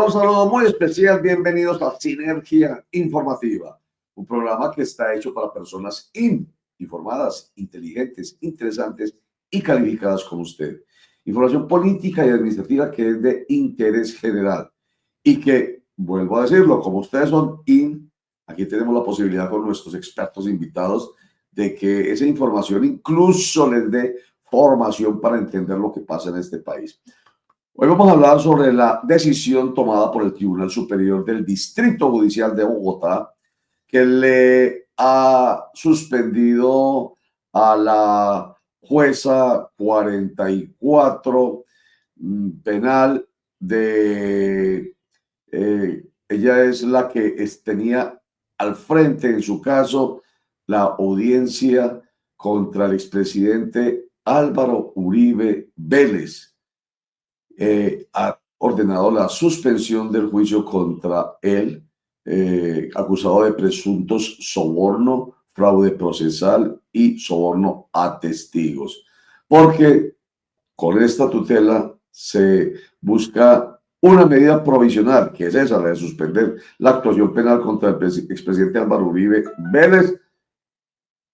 Un saludo muy especial. Bienvenidos a Sinergia Informativa, un programa que está hecho para personas informadas, inteligentes, interesantes y calificadas como usted. Información política y administrativa que es de interés general y que, vuelvo a decirlo, como ustedes son aquí tenemos la posibilidad con nuestros expertos invitados de que esa información incluso les dé formación para entender lo que pasa en este país. Hoy vamos a hablar sobre la decisión tomada por el Tribunal Superior del Distrito Judicial de Bogotá, que le ha suspendido a la jueza 44 penal de... ella es la que tenía al frente en su caso la audiencia contra el expresidente Álvaro Uribe Vélez. Ha ordenado la suspensión del juicio contra él, acusado de presuntos soborno, fraude procesal y soborno a testigos. Porque con esta tutela se busca una medida provisional, que es esa, la de suspender la actuación penal contra el expresidente Álvaro Uribe Vélez.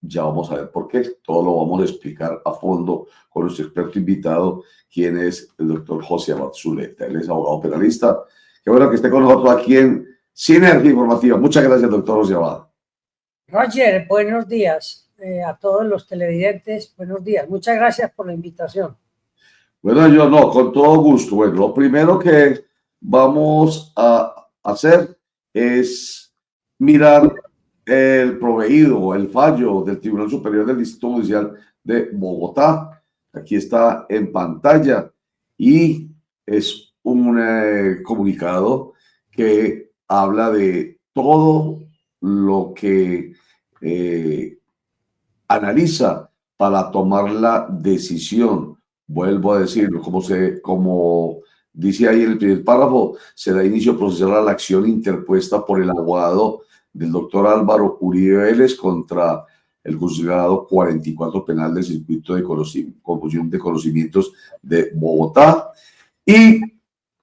Ya vamos a ver por qué. Todo lo vamos a explicar a fondo con nuestro experto invitado, quien es el doctor José Abad Zuleta. Él es abogado penalista. Qué bueno que esté con nosotros aquí en Sinergia Informativa. Muchas gracias, doctor José Abad. Roger, buenos días a todos los televidentes. Buenos días. Muchas gracias por la invitación. Bueno, con todo gusto. Bueno, lo primero que vamos a hacer es mirar el proveído, el fallo del Tribunal Superior del Distrito Judicial de Bogotá. Aquí está en pantalla y es un comunicado que habla de todo lo que analiza para tomar la decisión. Vuelvo a decirlo, como dice ahí en el primer párrafo, se da inicio procesal a la acción interpuesta por el abogado del doctor Álvaro Uribe Vélez contra el juzgado 44 penal del circuito de confusión de conocimientos de Bogotá. Y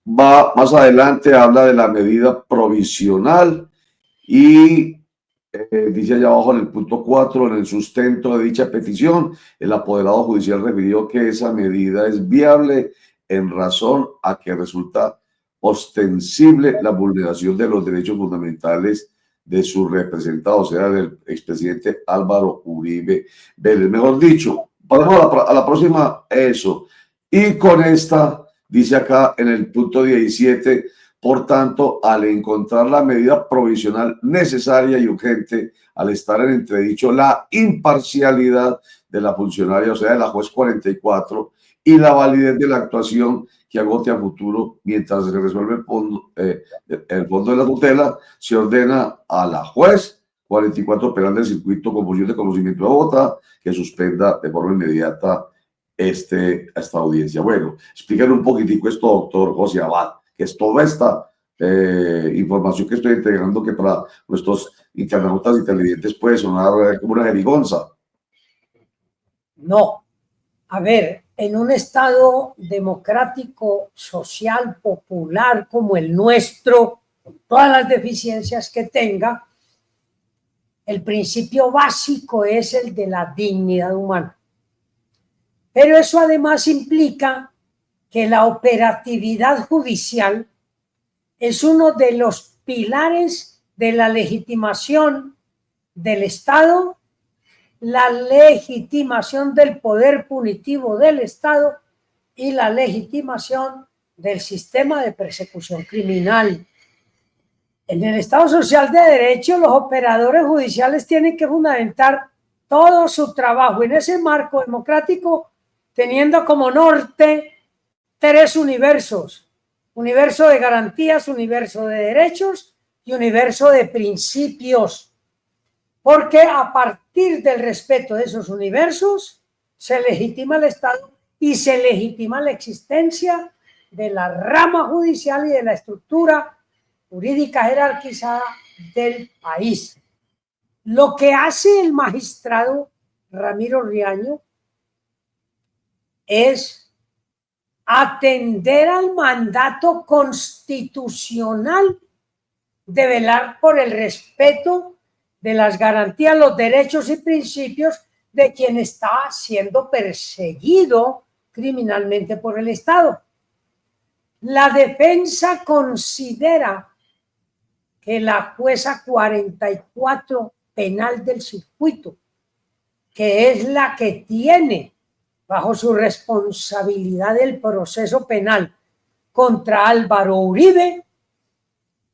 va más adelante, habla de la medida provisional y dice allá abajo en el punto 4, en el sustento de dicha petición, el apoderado judicial refirió que esa medida es viable en razón a que resulta ostensible la vulneración de los derechos fundamentales de su representado, o sea, del expresidente Álvaro Uribe Vélez. Mejor dicho, pasamos a la próxima, eso. Y con esta, dice acá en el punto 17, por tanto, al encontrar la medida provisional necesaria y urgente, al estar en entredicho la imparcialidad de la funcionaria, o sea, de la juez 44, y la validez de la actuación que agote a futuro mientras se resuelve el fondo de la tutela, se ordena a la juez 44 penal del circuito confusión de conocimiento de Bogotá que suspenda de forma inmediata esta audiencia. Bueno, explíquenle un poquitico esto, doctor José Abad, que es toda esta información que estoy entregando que para nuestros internautas y televidentes puede sonar como una jerigonza. No. A ver, en un estado democrático, social, popular como el nuestro, con todas las deficiencias que tenga, el principio básico es el de la dignidad humana. Pero eso además implica que la operatividad judicial es uno de los pilares de la legitimación del Estado, la legitimación del poder punitivo del Estado y la legitimación del sistema de persecución criminal. En el Estado social de derecho, los operadores judiciales tienen que fundamentar todo su trabajo en ese marco democrático, teniendo como norte tres universos: universo de garantías, universo de derechos y universo de principios. Porque a partir del respeto de esos universos se legitima el Estado y se legitima la existencia de la rama judicial y de la estructura jurídica jerarquizada del país. Lo que hace el magistrado Ramiro Riaño es atender al mandato constitucional de velar por el respeto de las garantías, los derechos y principios de quien está siendo perseguido criminalmente por el Estado. La defensa considera que la jueza 44 penal del circuito, que es la que tiene bajo su responsabilidad el proceso penal contra Álvaro Uribe,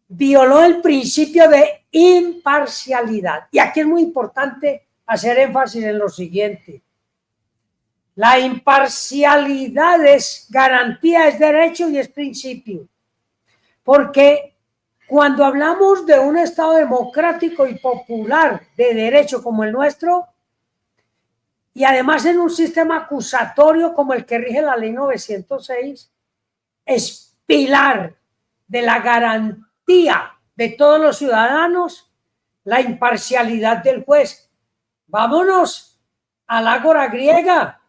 violó el principio de imparcialidad. Y aquí es muy importante hacer énfasis en lo siguiente. La imparcialidad es garantía, es derecho y es principio. Porque cuando hablamos de un Estado democrático y popular de derecho como el nuestro, y además en un sistema acusatorio como el que rige la ley 906, es pilar de la garantía de todos los ciudadanos la imparcialidad del juez. Vámonos a la ágora griega.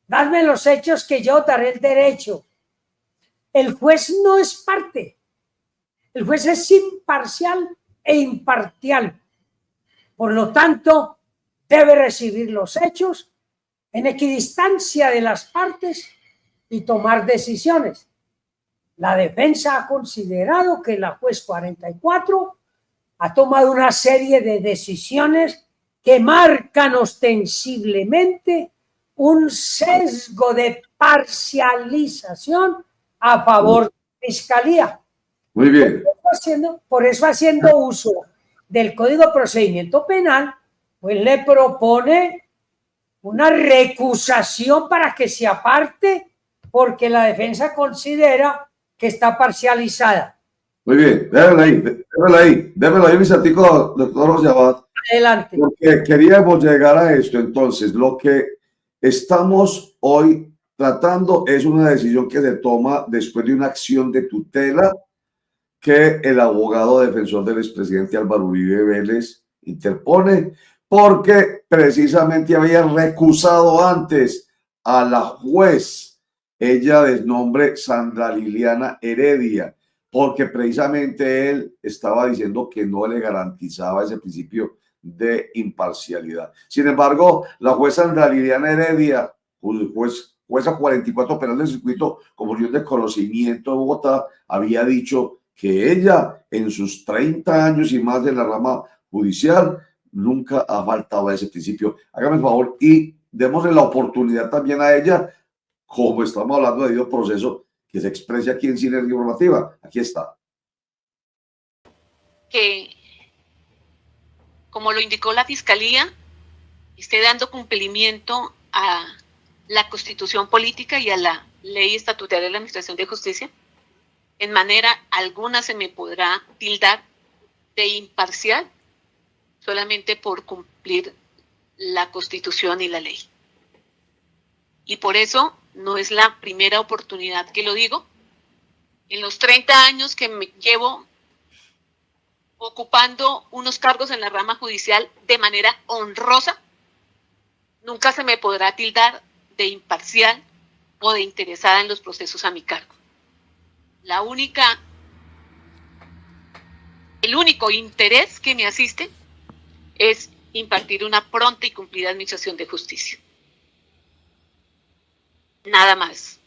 Dadme los hechos que yo daré el derecho. El juez no es parte. El juez es imparcial e imparcial. Por lo tanto, debe recibir los hechos en equidistancia de las partes y tomar decisiones. La defensa ha considerado que la juez 44 ha tomado una serie de decisiones que marcan ostensiblemente un sesgo de parcialización a favor de la Fiscalía. Muy bien. Por eso haciendo uso del Código de Procedimiento Penal, pues le propone una recusación para que se aparte, porque la defensa considera que está parcializada. Muy bien, déjala ahí, mi santico, doctor Rosabat. Adelante. Porque queríamos llegar a esto. Entonces, lo que estamos hoy tratando es una decisión que se toma después de una acción de tutela que el abogado defensor del expresidente Álvaro Uribe Vélez interpone, porque precisamente había recusado antes a la juez, ella de nombre Sandra Liliana Heredia, porque precisamente él estaba diciendo que no le garantizaba ese principio de imparcialidad. Sin embargo, la jueza Sandra Liliana Heredia, jueza 44 penal del circuito, como yo de conocimiento de Bogotá, había dicho que ella en sus 30 años y más de la rama judicial nunca ha faltado a ese principio. Hágame el favor y démosle la oportunidad también a ella, como estamos hablando de debido proceso, que se exprese aquí en Sinergia Informativa. Aquí está. Que, como lo indicó la Fiscalía, esté dando cumplimiento a la Constitución Política y a la Ley Estatutaria de la Administración de Justicia. En manera alguna se me podrá tildar de imparcial solamente por cumplir la Constitución y la ley. Y por eso no es la primera oportunidad que lo digo. En los 30 años que me llevo ocupando unos cargos en la rama judicial de manera honrosa, nunca se me podrá tildar de imparcial o de interesada en los procesos a mi cargo. El único interés que me asiste es impartir una pronta y cumplida administración de justicia. Nada más.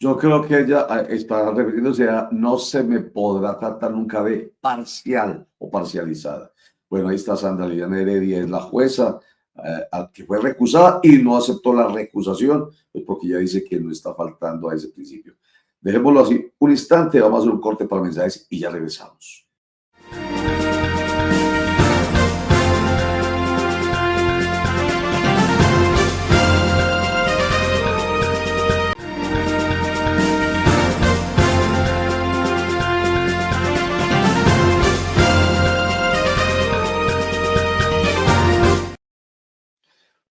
Yo creo que ella está refiriéndose a no se me podrá tratar nunca de parcial o parcializada. Bueno, ahí está Sandra Liliana Heredia, es la jueza que fue recusada y no aceptó la recusación, pues porque ya dice que no está faltando a ese principio. Dejémoslo así un instante, vamos a hacer un corte para mensajes y ya regresamos.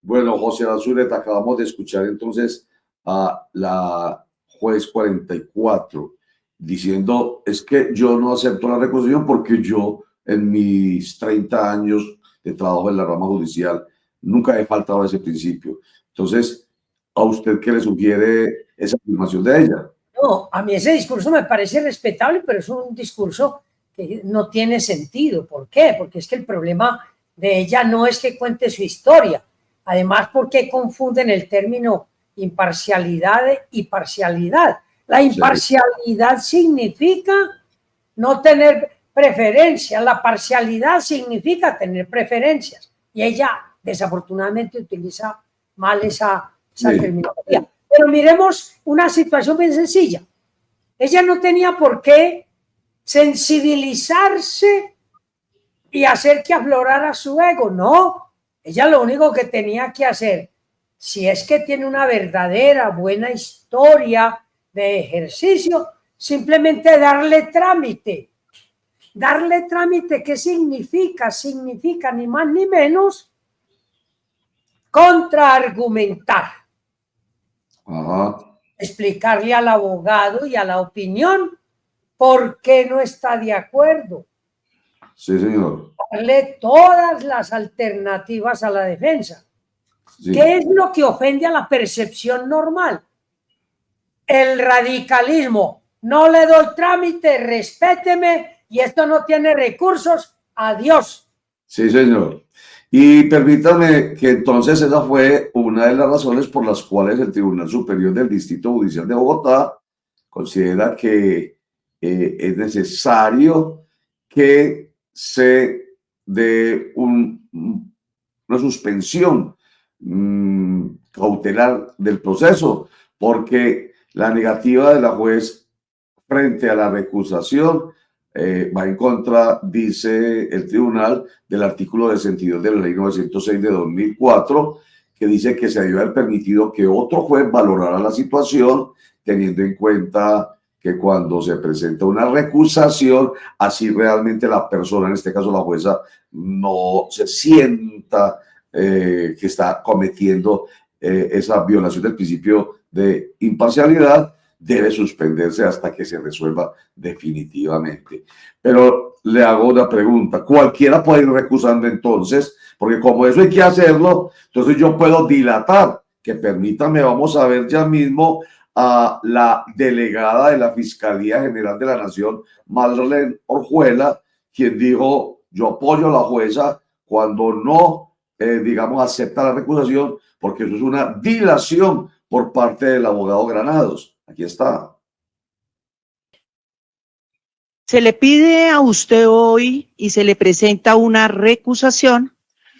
Bueno, José Azuleta, acabamos de escuchar entonces a la juez 44 diciendo, es que yo no acepto la recusación porque yo en mis 30 años de trabajo en la rama judicial nunca he faltado a ese principio. Entonces, ¿A usted qué le sugiere esa afirmación de ella? No, a mí ese discurso me parece respetable, pero es un discurso que no tiene sentido. ¿Por qué? Porque es que el problema de ella no es que cuente su historia. Además, ¿por qué confunden el término imparcialidad y parcialidad? La imparcialidad significa no tener preferencias, la parcialidad significa tener preferencias. Y ella, desafortunadamente, utiliza mal esa terminología. Pero miremos una situación bien sencilla. Ella no tenía por qué sensibilizarse y hacer que aflorara su ego, no. Ella lo único que tenía que hacer, si es que tiene una verdadera buena historia de ejercicio, simplemente darle trámite. Darle trámite, ¿qué significa? Significa ni más ni menos contraargumentar. Ajá. Explicarle al abogado y a la opinión por qué no está de acuerdo. Sí, señor. Darle todas las alternativas a la defensa. Sí. ¿Qué es lo que ofende a la percepción normal? El radicalismo. No le doy trámite, respéteme, y esto no tiene recursos. Adiós. Sí, señor. Y permítame que entonces esa fue una de las razones por las cuales el Tribunal Superior del Distrito Judicial de Bogotá considera que es necesario que se dé una suspensión cautelar del proceso, porque la negativa de la juez frente a la recusación va en contra, dice el tribunal, del artículo de sentido de la ley 906 de 2004, que dice que se debió haber permitido que otro juez valorara la situación, teniendo en cuenta que cuando se presenta una recusación, así realmente la persona, en este caso la jueza, no se sienta que está cometiendo esa violación del principio de imparcialidad, debe suspenderse hasta que se resuelva definitivamente. Pero le hago una pregunta, ¿cualquiera puede ir recusando entonces? Porque como eso hay que hacerlo, entonces yo puedo dilatar, que permítame, vamos a ver ya mismo a la delegada de la Fiscalía General de la Nación, Marlene Orjuela, quien dijo, yo apoyo a la jueza cuando no, digamos, acepta la recusación, porque eso es una dilación por parte del abogado Granados. Aquí está. Se le pide a usted hoy y se le presenta una recusación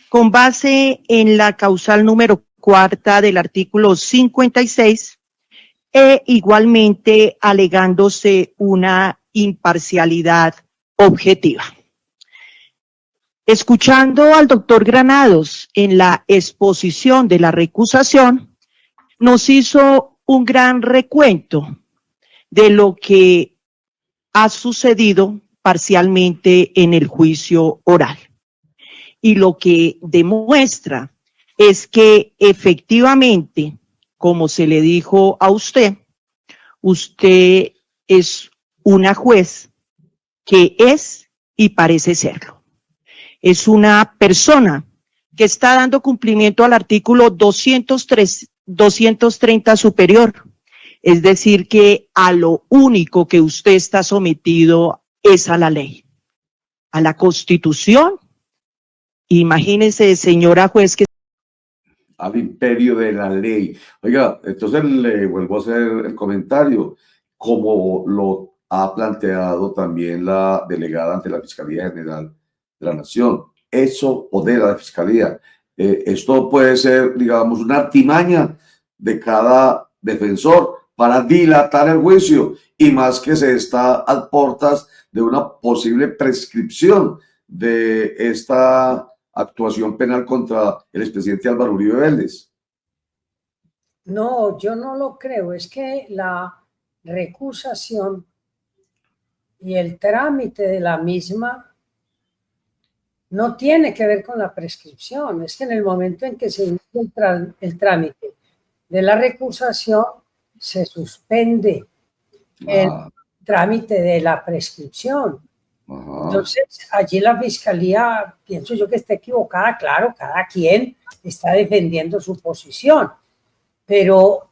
con base en la causal número 4 del artículo 56 e igualmente alegándose una imparcialidad objetiva. Escuchando al doctor Granados en la exposición de la recusación, nos hizo un gran recuento de lo que ha sucedido parcialmente en el juicio oral. Y lo que demuestra es que efectivamente, como se le dijo a usted, usted es una juez que es y parece serlo. Es una persona que está dando cumplimiento al artículo 230 superior. Es decir, que a lo único que usted está sometido es a la ley, a la Constitución. Imagínese, señora juez, que al imperio de la ley. Oiga, entonces le vuelvo a hacer el comentario, como lo ha planteado también la delegada ante la Fiscalía General de la Nación. Eso podera la Fiscalía. Esto puede ser, digamos, una artimaña de cada defensor para dilatar el juicio, y más que se está a puertas de una posible prescripción de esta actuación penal contra el expresidente Álvaro Uribe Vélez. No, yo no lo creo. Es que la recusación y el trámite de la misma no tiene que ver con la prescripción. Es que en el momento en que se inicia el trámite de la recusación, se suspende el trámite de la prescripción. Entonces, allí la Fiscalía, pienso yo que está equivocada. Claro, cada quien está defendiendo su posición. pero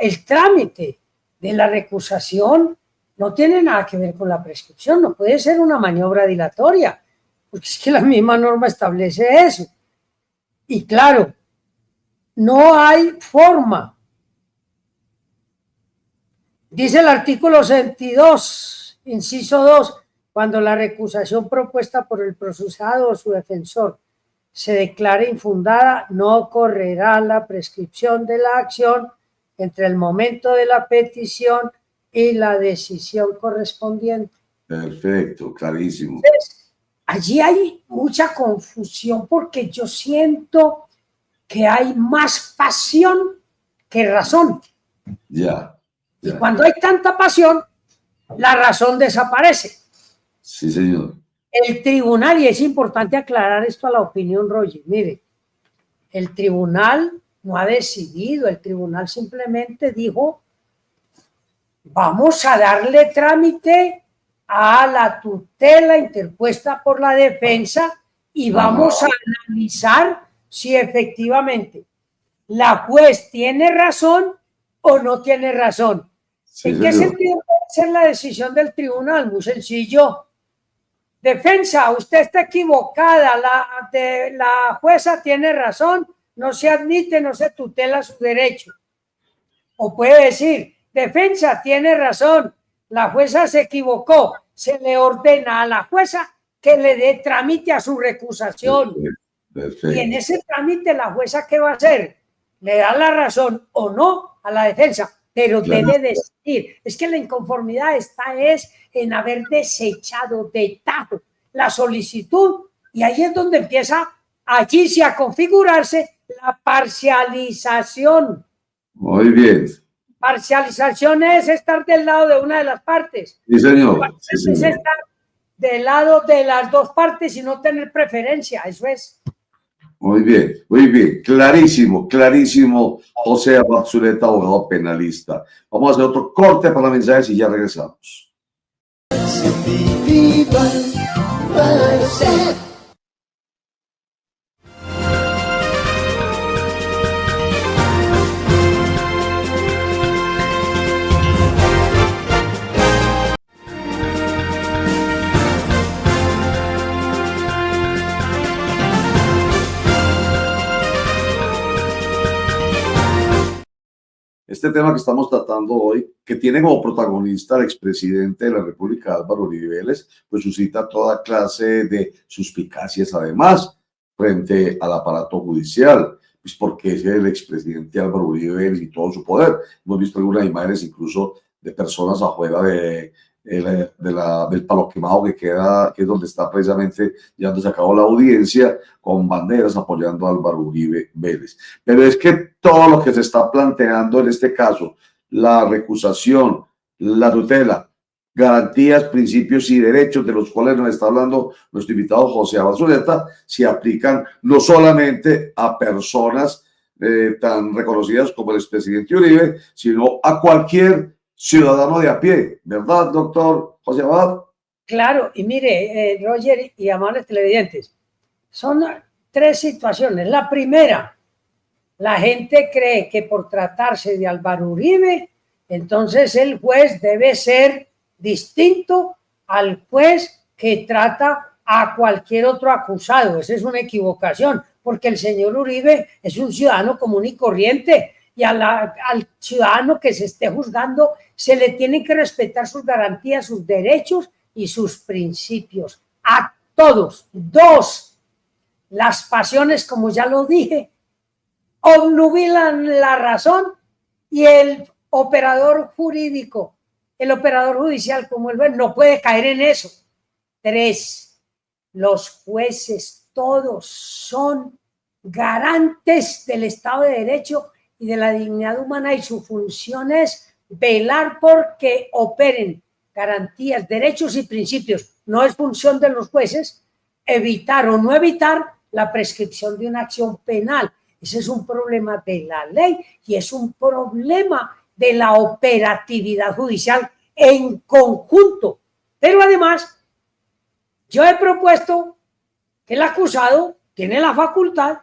el trámite de la recusación no tiene nada que ver con la prescripción, no puede ser una maniobra dilatoria, porque es que la misma norma establece eso. Y claro, no hay forma. Dice el artículo 62, inciso 2, cuando la recusación propuesta por el procesado o su defensor se declare infundada, no correrá la prescripción de la acción entre el momento de la petición y la decisión correspondiente. Perfecto, clarísimo. Entonces, allí hay mucha confusión porque yo siento que hay más pasión que razón. Ya. Y cuando hay tanta pasión, la razón desaparece. Sí, señor. El tribunal, y es importante aclarar esto a la opinión, Roger, mire, el tribunal no ha decidido, el tribunal simplemente dijo, vamos a darle trámite a la tutela interpuesta por la defensa y vamos a analizar si efectivamente la juez tiene razón o no tiene razón. Sí, ¿En qué sentido puede ser la decisión del tribunal? Muy sencillo. Defensa, usted está equivocada, la jueza tiene razón, no se admite, no se tutela su derecho. O puede decir, defensa, tiene razón, la jueza se equivocó, se le ordena a la jueza que le dé trámite a su recusación. Perfecto. Y en ese trámite la jueza, ¿qué va a hacer? Le da la razón o no a la defensa, pero debe decidir. Es que la inconformidad está en haber desechado de tajo la solicitud y ahí es donde empieza allí sí a configurarse la parcialización. Muy bien. Parcialización es estar del lado de una de las partes. Sí, señor. Sí, señor. Es estar del lado de las dos partes y no tener preferencia, eso es. Muy bien, clarísimo, clarísimo, José Abad Zuleta, abogado penalista. Vamos a hacer otro corte para mensajes y ya regresamos. Este tema que estamos tratando hoy, que tiene como protagonista al expresidente de la República, Álvaro Uribe Vélez, pues suscita toda clase de suspicacias, además, frente al aparato judicial, pues porque es el expresidente Álvaro Uribe Vélez y todo su poder. Hemos visto algunas imágenes incluso de personas afuera del Palo Quemado que es donde está precisamente llevándose a cabo la audiencia, con banderas apoyando a Álvaro Uribe Vélez. Pero es que todo lo que se está planteando en este caso, la recusación, la tutela, garantías, principios y derechos de los cuales nos está hablando nuestro invitado José Abad Zuleta, se aplican no solamente a personas tan reconocidas como el expresidente Uribe, sino a cualquier ciudadano de a pie, ¿verdad, doctor José Abad? Claro, y mire, Roger y amables televidentes, son tres situaciones. La primera, la gente cree que por tratarse de Álvaro Uribe, entonces el juez debe ser distinto al juez que trata a cualquier otro acusado. Esa es una equivocación, porque el señor Uribe es un ciudadano común y corriente, y al ciudadano que se esté juzgando se le tienen que respetar sus garantías, sus derechos y sus principios. A todos. Dos, las pasiones, como ya lo dije, obnubilan la razón y el operador jurídico, el operador judicial como el juez, no puede caer en eso. Tres, los jueces todos son garantes del Estado de Derecho y de la dignidad humana y su función es velar por que operen garantías, derechos y principios. No es función de los jueces evitar o no evitar la prescripción de una acción penal. Ese es un problema de la ley y es un problema de la operatividad judicial en conjunto. Pero además, yo he propuesto que el acusado tiene la facultad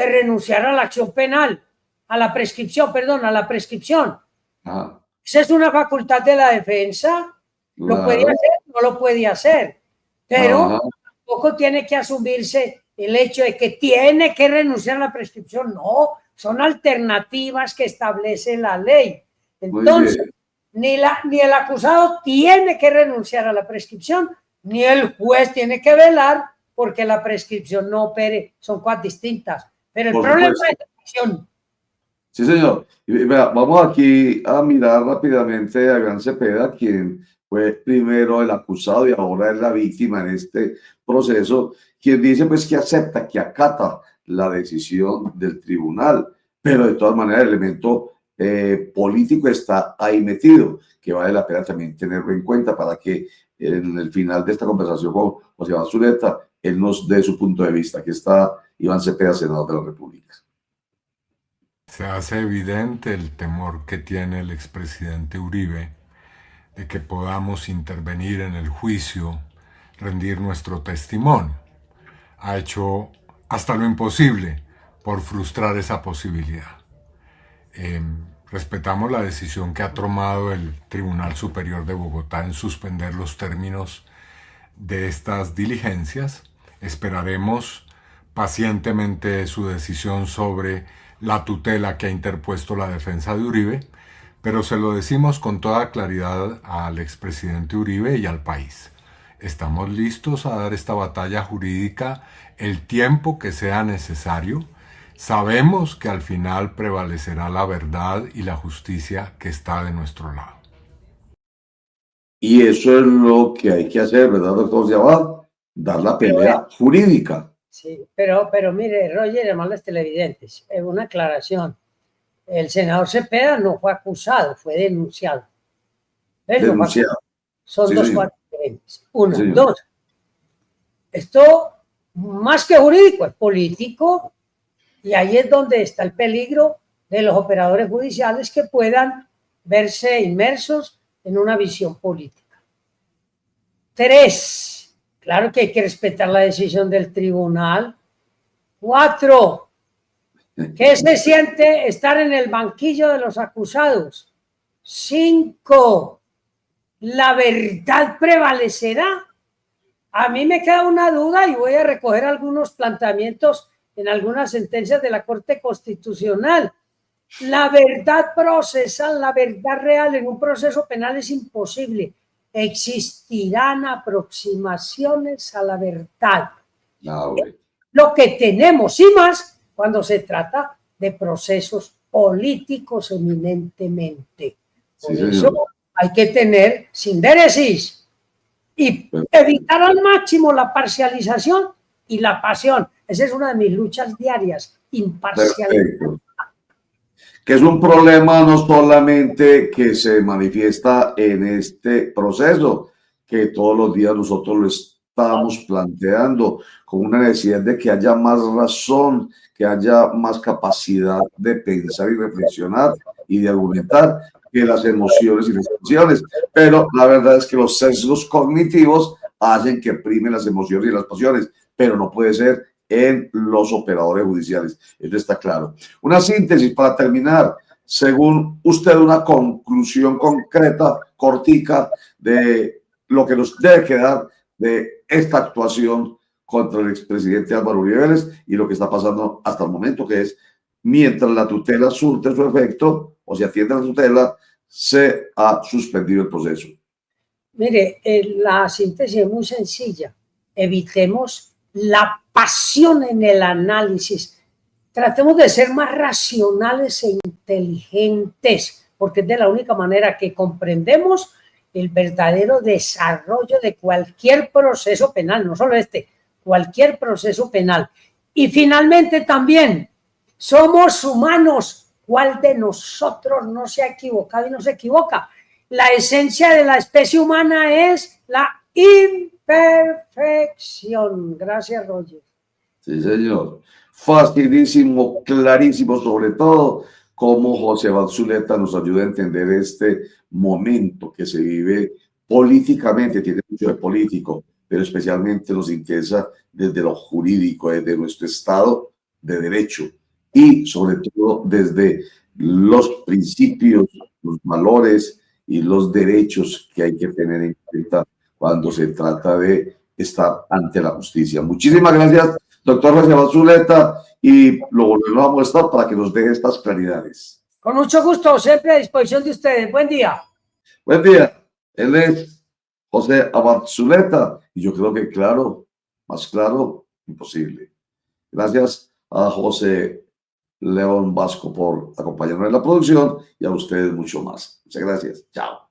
de renunciar a la acción penal, a la prescripción, perdón, a la prescripción. Ajá, Esa es una facultad de la defensa. Lo puede claro. hacer, no lo puede hacer, pero Ajá. tampoco tiene que asumirse el hecho de que tiene que renunciar a la prescripción. No, son alternativas que establece la ley. Muy Entonces, bien. ni el acusado tiene que renunciar a la prescripción, ni el juez tiene que velar porque la prescripción no opere. Son cosas distintas. Pero el Por problema supuesto. es la acción. Sí, señor. Y vea, vamos aquí a mirar rápidamente a Iván Cepeda, quien fue primero el acusado y ahora es la víctima en este proceso, quien dice pues que acepta, que acata la decisión del tribunal, pero de todas maneras el elemento político está ahí metido, que vale la pena también tenerlo en cuenta para que en el final de esta conversación con José Iván Zulueta, él nos dé su punto de vista. Aquí está Iván Cepeda, senador de la República. Se hace evidente el temor que tiene el expresidente Uribe de que podamos intervenir en el juicio, rendir nuestro testimonio. Ha hecho hasta lo imposible por frustrar esa posibilidad. Respetamos la decisión que ha tomado el Tribunal Superior de Bogotá en suspender los términos de estas diligencias. Esperaremos pacientemente su decisión sobre la tutela que ha interpuesto la defensa de Uribe, pero se lo decimos con toda claridad al expresidente Uribe y al país. Estamos listos a dar esta batalla jurídica el tiempo que sea necesario. Sabemos que al final prevalecerá la verdad y la justicia que está de nuestro lado. Y eso es lo que hay que hacer, ¿verdad, doctor Javad? Dar la pelea jurídica. Sí, pero mire, Roger, hermanos televidentes, una aclaración. El senador Cepeda no fue acusado, fue denunciado. Él no fue acusado. Son Sí, dos señor. cosas diferentes. Una, Sí, señor. dos. Esto, más que jurídico, es político, y ahí es donde está el peligro de los operadores judiciales que puedan verse inmersos en una visión política. 3. Claro que hay que respetar la decisión del tribunal. 4. ¿Qué se siente estar en el banquillo de los acusados? 5. ¿La verdad prevalecerá? A mí me queda una duda y voy a recoger algunos planteamientos en algunas sentencias de la Corte Constitucional. La verdad procesal, la verdad real en un proceso penal es imposible. Existirán aproximaciones a la verdad. No, güey. Lo que tenemos y más cuando se trata de procesos políticos eminentemente. Por Sí, eso señor. hay que tener sindéresis y evitar al máximo la parcialización y la pasión. Esa es una de mis luchas diarias, imparcialidad. Perfecto. Que es un problema no solamente que se manifiesta en este proceso, que todos los días nosotros lo estamos planteando con una necesidad de que haya más razón, que haya más capacidad de pensar y reflexionar y de argumentar que las emociones y las pasiones. Pero la verdad es que los sesgos cognitivos hacen que primen las emociones y las pasiones, pero no puede ser en los operadores judiciales. Eso está claro. Una síntesis para terminar. Según usted, una conclusión concreta, cortica, de lo que nos debe quedar de esta actuación contra el expresidente Álvaro Uribe Vélez y lo que está pasando hasta el momento, que es, mientras la tutela surte su efecto o se atiende a la tutela, se ha suspendido el proceso. Mire, la síntesis es muy sencilla. Evitemos la pasión en el análisis. Tratemos de ser más racionales e inteligentes, porque es de la única manera que comprendemos el verdadero desarrollo de cualquier proceso penal, no solo este, cualquier proceso penal. Y finalmente también, somos humanos. ¿Cuál de nosotros no se ha equivocado y no se equivoca? La esencia de la especie humana es la imperfección. Gracias, Roger. Sí, señor. Facilísimo, clarísimo, sobre todo cómo José Iván Zulueta nos ayuda a entender este momento que se vive políticamente, tiene mucho de político, pero especialmente nos interesa desde lo jurídico, desde nuestro Estado, de derecho y sobre todo desde los principios, los valores y los derechos que hay que tener en cuenta cuando se trata de estar ante la justicia. Muchísimas gracias, doctor José Zuleta, y lo volveremos a mostrar para que nos dé estas claridades. Con mucho gusto, siempre a disposición de ustedes. Buen día. Buen día. Él es José Abad Zuleta y yo creo que claro, más claro, imposible. Gracias a José León Vasco por acompañarnos en la producción y a ustedes mucho más. Muchas gracias. Chao.